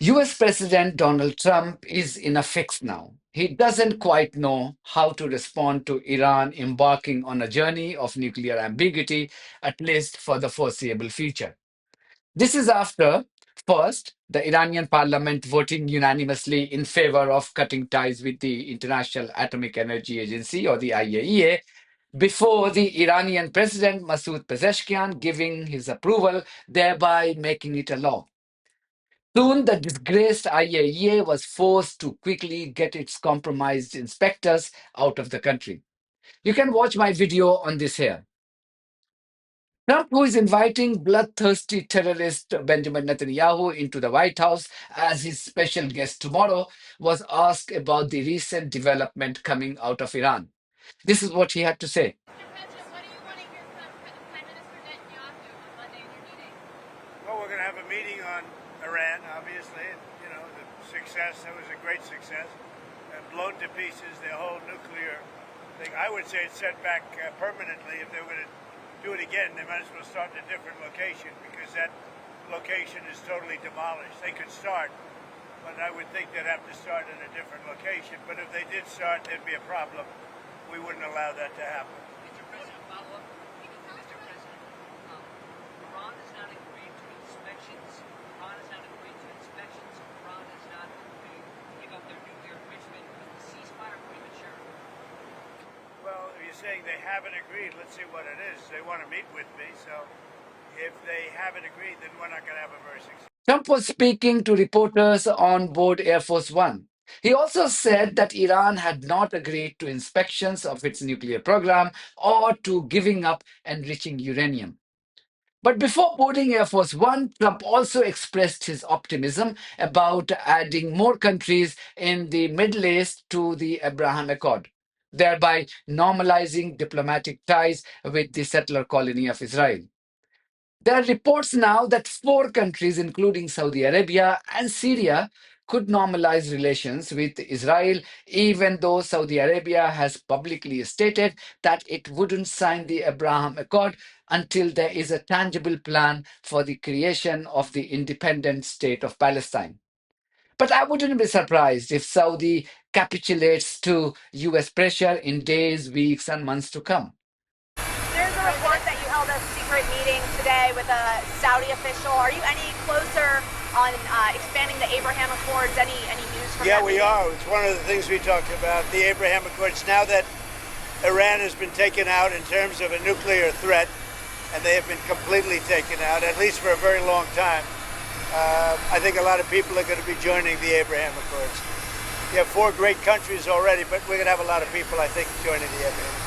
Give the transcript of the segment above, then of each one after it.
US President Donald Trump is in a fix now. He doesn't quite know how to respond to Iran embarking on a journey of nuclear ambiguity, at least for the foreseeable future. This is after, first, the Iranian parliament voting unanimously in favor of cutting ties with the International Atomic Energy Agency, or the IAEA, before the Iranian President Masoud Pezeshkian giving his approval, thereby making it a law. Soon, the disgraced IAEA was forced to quickly get its compromised inspectors out of the country. You can watch my video on this here. Trump, who is inviting bloodthirsty terrorist Benjamin Netanyahu into the White House as his special guest tomorrow, was asked about the recent development coming out of Iran. This is what he had to say. What do you want to hear from Prime Minister Netanyahu on Monday in your meeting? Well, we're going to have a meeting on Iran, obviously. You know, the success, that was a great success. And blown to pieces, the whole nuclear thing. I would say it's set back permanently. If they were going to do it again, they might as well start in a different location because that location is totally demolished. They could start, but I would think they'd have to start in a different location. But if they did start, there'd be a problem. We wouldn't allow that to happen. Mr. President, follow up. Mr. President, Iran has not agreed to inspections. Iran has not agreed to inspections. Iran has not agreed to give up their nuclear enrichment. Is the ceasefire premature? Well, you're saying they haven't agreed. Let's see what it is. They want to meet with me, so if they haven't agreed, then we're not going to have a very successful. Trump was speaking to reporters on board Air Force One. He also said that Iran had not agreed to inspections of its nuclear program or to giving up enriching uranium. But before boarding Air Force One, Trump also expressed his optimism about adding more countries in the Middle East to the Abraham Accord, thereby normalizing diplomatic ties with the settler colony of Israel. There are reports now that 4 countries, including Saudi Arabia and Syria, could normalize relations with Israel, even though Saudi Arabia has publicly stated that it wouldn't sign the Abraham Accord until there is a tangible plan for the creation of the independent state of Palestine. But I wouldn't be surprised if Saudi capitulates to US pressure in days, weeks, and months to come. There's a report that you held a secret meeting today with a Saudi official. Are you any closer on expanding the Abraham Accords? Any news from that? Yeah, we are. It's one of the things we talked about, the Abraham Accords. Now that Iran has been taken out in terms of a nuclear threat, and they have been completely taken out, at least for a very long time, I think a lot of people are going to be joining the Abraham Accords. You have 4 great countries already, but we're going to have a lot of people, I think, joining the Abraham Accords.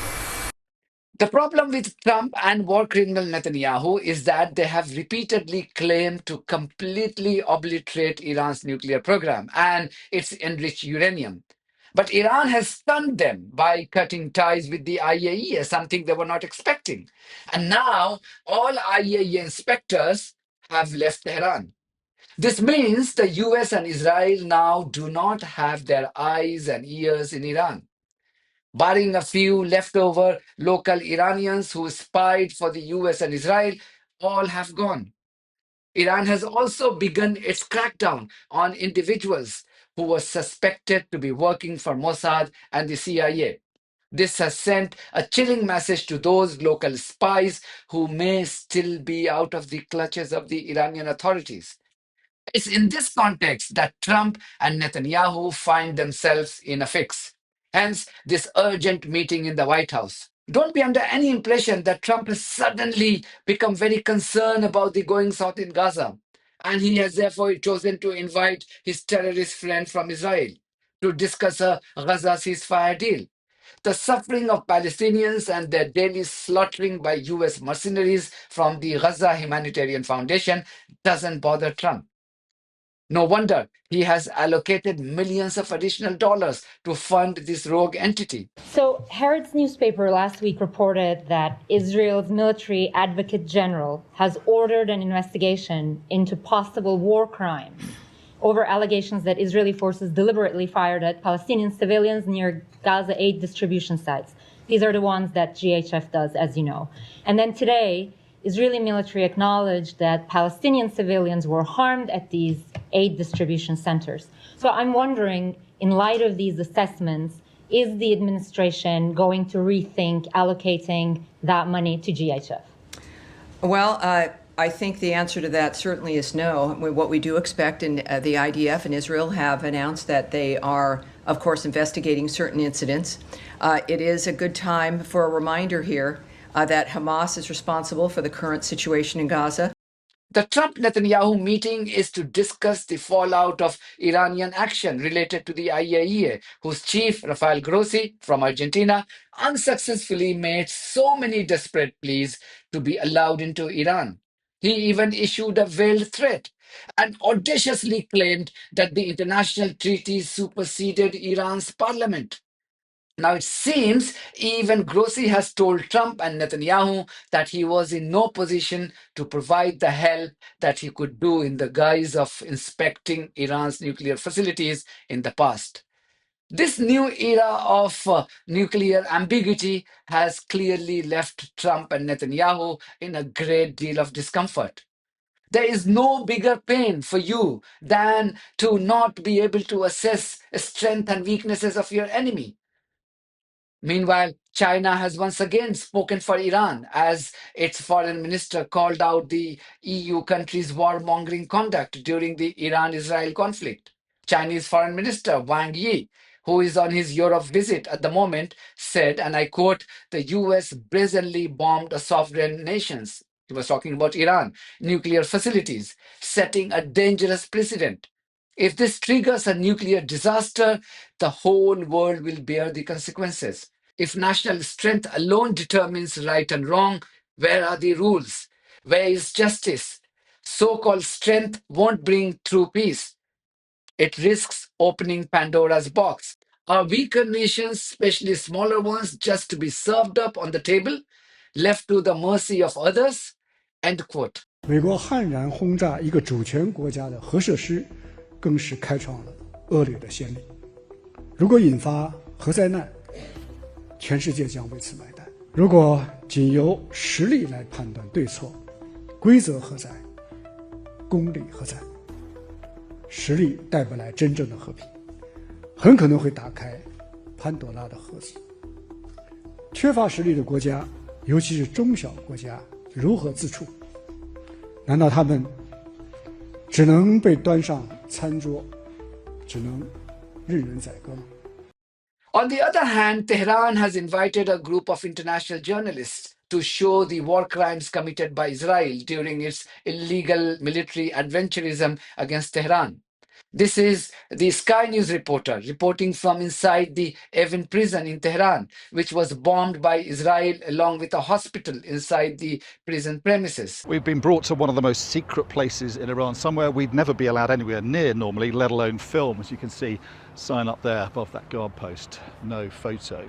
The problem with Trump and war criminal Netanyahu is that they have repeatedly claimed to completely obliterate Iran's nuclear program and its enriched uranium. But Iran has stunned them by cutting ties with the IAEA, something they were not expecting. And now all IAEA inspectors have left Tehran. This means the US and Israel now do not have their eyes and ears in Iran. Barring a few leftover local Iranians who spied for the US and Israel, all have gone. Iran has also begun its crackdown on individuals who were suspected to be working for Mossad and the CIA. This has sent a chilling message to those local spies who may still be out of the clutches of the Iranian authorities. It's in this context that Trump and Netanyahu find themselves in a fix. Hence, this urgent meeting in the White House. Don't be under any impression that Trump has suddenly become very concerned about the goings on in Gaza, and he has therefore chosen to invite his terrorist friend from Israel to discuss a Gaza ceasefire deal. The suffering of Palestinians and their daily slaughtering by US mercenaries from the Gaza Humanitarian Foundation doesn't bother Trump. No wonder he has allocated millions of additional dollars to fund this rogue entity. So, Haaretz newspaper last week reported that Israel's military advocate general has ordered an investigation into possible war crimes over allegations that Israeli forces deliberately fired at Palestinian civilians near Gaza aid distribution sites. These are the ones that GHF does, as you know. And then today, Israeli military acknowledged that Palestinian civilians were harmed at these aid distribution centers. So I'm wondering, in light of these assessments, is the administration going to rethink allocating that money to GHF? Well, I think the answer to that certainly is no. What we do expect, and the IDF and Israel have announced that they are, of course, investigating certain incidents. It is a good time for a reminder here that Hamas is responsible for the current situation in Gaza. The Trump-Netanyahu meeting is to discuss the fallout of Iranian action related to the IAEA, whose chief, Rafael Grossi from Argentina, unsuccessfully made so many desperate pleas to be allowed into Iran. He even issued a veiled threat and audaciously claimed that the international treaties superseded Iran's parliament. Now, it seems even Grossi has told Trump and Netanyahu that he was in no position to provide the help that he could do in the guise of inspecting Iran's nuclear facilities in the past. This new era of nuclear ambiguity has clearly left Trump and Netanyahu in a great deal of discomfort. There is no bigger pain for you than to not be able to assess strength and weaknesses of your enemy. Meanwhile, China has once again spoken for Iran as its foreign minister called out the EU countries' warmongering conduct during the Iran-Israel conflict. Chinese Foreign Minister Wang Yi, who is on his Europe visit at the moment, said, and I quote, "The US brazenly bombed a sovereign nation's," he was talking about Iran, "nuclear facilities, setting a dangerous precedent. If this triggers a nuclear disaster, the whole world will bear the consequences. If national strength alone determines right and wrong, where are the rules? Where is justice? So-called strength won't bring true peace. It risks opening Pandora's box. Are weaker nations, especially smaller ones, just to be served up on the table, left to the mercy of others?" End quote. 美国悍然轰炸一个主权国家的核设施，更是开创了恶劣的先例。如果引发核灾难，全世界将为此买单。如果仅由实力来判断对错，规则何在？公理何在？实力带不来真正的和平，很可能会打开潘多拉的盒子。缺乏实力的国家，尤其是中小国家，如何自处？难道他们只能被端上餐桌，只能任人宰割吗？ On the other hand, Tehran has invited a group of international journalists to show the war crimes committed by Israel during its illegal military adventurism against Tehran. This is the Sky News reporter reporting from inside the Evin prison in Tehran, which was bombed by Israel along with a hospital inside the prison premises. We've been brought to one of the most secret places in Iran, somewhere we'd never be allowed anywhere near normally, let alone film. As you can see, sign up there above that guard post, no photo.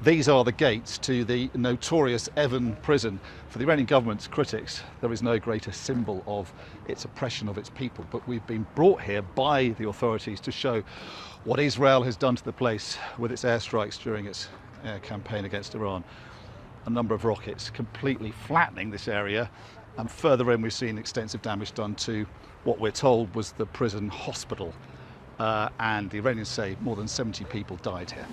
These are the gates to the notorious Evin prison. For the Iranian government's critics, there is no greater symbol of its oppression of its people. But we've been brought here by the authorities to show what Israel has done to the place with its airstrikes during its campaign against Iran. A number of rockets completely flattening this area. And further in, we've seen extensive damage done to what we're told was the prison hospital. And the Iranians say more than 70 people died here.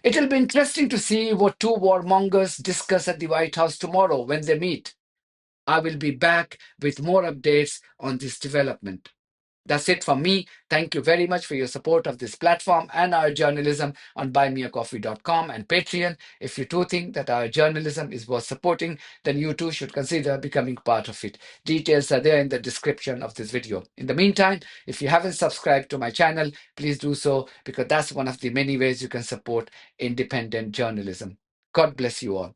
It will be interesting to see what two warmongers discuss at the White House tomorrow when they meet. I will be back with more updates on this development. That's it from me. Thank you very much for your support of this platform and our journalism on buymeacoffee.com and Patreon. If you too think that our journalism is worth supporting, then you too should consider becoming part of it. Details are there in the description of this video. In the meantime, if you haven't subscribed to my channel, please do so, because that's one of the many ways you can support independent journalism. God bless you all.